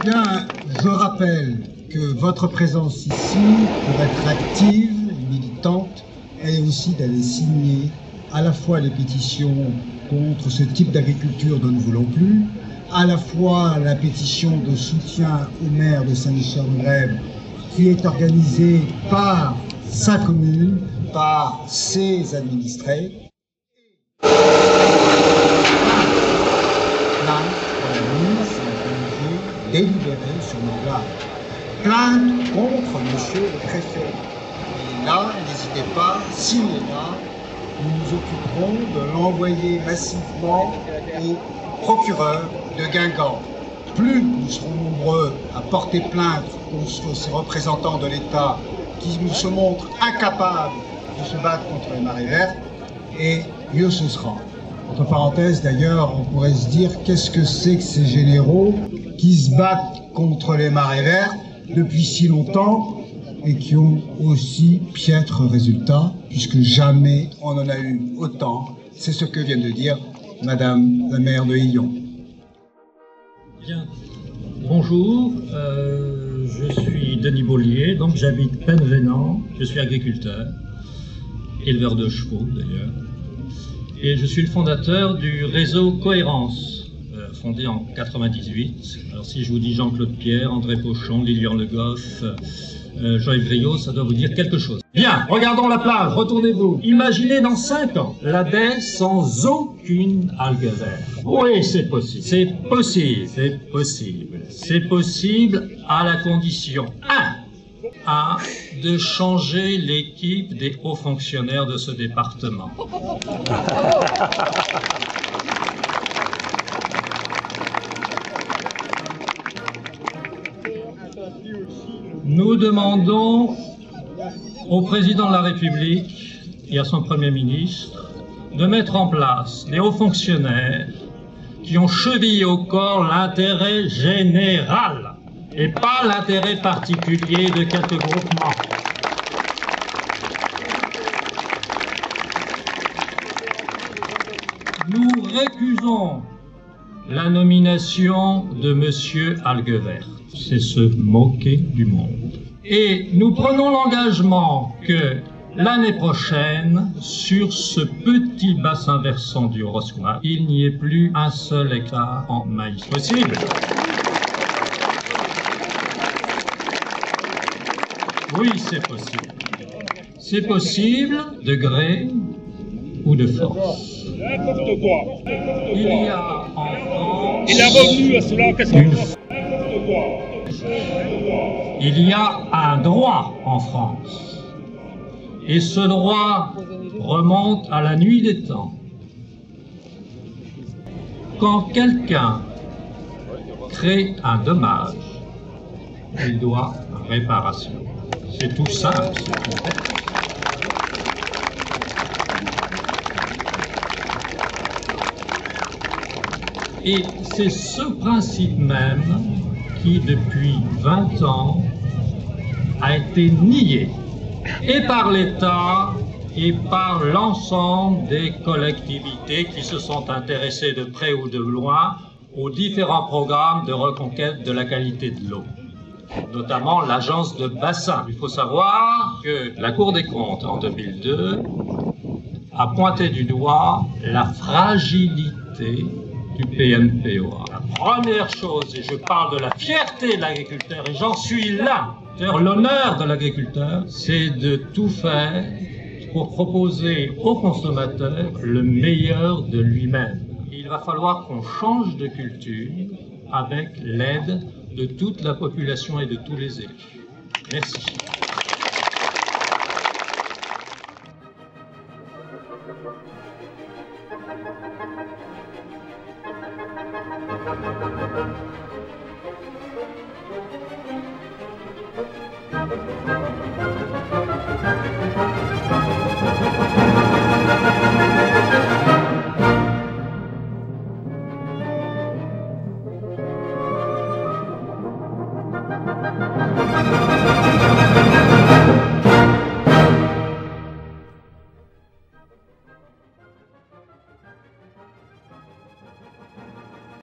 Bien, je rappelle que votre présence ici, pour être active, militante, est aussi d'aller signer à la fois les pétitions contre ce type d'agriculture dont nous ne voulons plus, à la fois la pétition de soutien au maire de Saint-Michel-de-Grève qui est organisée par sa commune, par ses administrés. Délibéré sur nos plaintes. Plainte contre monsieur le préfet. Et là, n'hésitez pas, s'il est là, nous nous occuperons de l'envoyer massivement au procureur de Guingamp. Plus nous serons nombreux à porter plainte contre ces représentants de l'État qui nous se montrent incapables de se battre contre les marées vertes, et mieux ce sera. Entre parenthèses, d'ailleurs, on pourrait se dire qu'est-ce que c'est que ces généraux qui se battent contre les marées vertes depuis si longtemps et qui ont aussi piètre résultat, puisque jamais on en a eu autant. C'est ce que vient de dire Madame la maire de Hillon. Bien. Bonjour, je suis Denis Beaulier, donc j'habite Penvenant, je suis agriculteur, éleveur de chevaux d'ailleurs, et je suis le fondateur du réseau Cohérence, fondé en 98. Alors si je vous dis Jean-Claude Pierre, André Pochon, Lilian Le Goff, Joël Griot, ça doit vous dire quelque chose. Bien, regardons la plage, retournez-vous. Imaginez dans 5 ans la baie sans aucune algue verte. Oui, c'est possible. C'est possible. C'est possible. C'est possible à la condition 1. De changer l'équipe des hauts fonctionnaires de ce département. Nous demandons au président de la République et à son Premier ministre de mettre en place des hauts fonctionnaires qui ont chevillé au corps l'intérêt général et pas l'intérêt particulier de quelques groupements. Nous récusons la nomination de M. Alguevert. C'est se moquer du monde. Et nous prenons l'engagement que l'année prochaine, sur ce petit bassin versant du Roscommon, il n'y ait plus un seul hectare en maïs possible. Oui, c'est possible. C'est possible de gré ou de force. N'importe quoi. Il y a en France Il a revenu à cela, qu'est-ce qu'on fait? N'importe quoi. Il y a un droit en France. Et ce droit remonte à la nuit des temps. Quand quelqu'un crée un dommage, il doit réparation. C'est tout simple, c'est tout bête. Et c'est ce principe même qui, depuis 20 ans, a été nié, et par l'État, et par l'ensemble des collectivités qui se sont intéressées de près ou de loin aux différents programmes de reconquête de la qualité de l'eau, notamment l'agence de bassin. Il faut savoir que la Cour des comptes, en 2002, a pointé du doigt la fragilité du PMPOA. La première chose, et je parle de la fierté de l'agriculteur, et j'en suis là, l'honneur de l'agriculteur, c'est de tout faire pour proposer au consommateur le meilleur de lui-même. Il va falloir qu'on change de culture avec l'aide de toute la population et de tous les élus. Merci.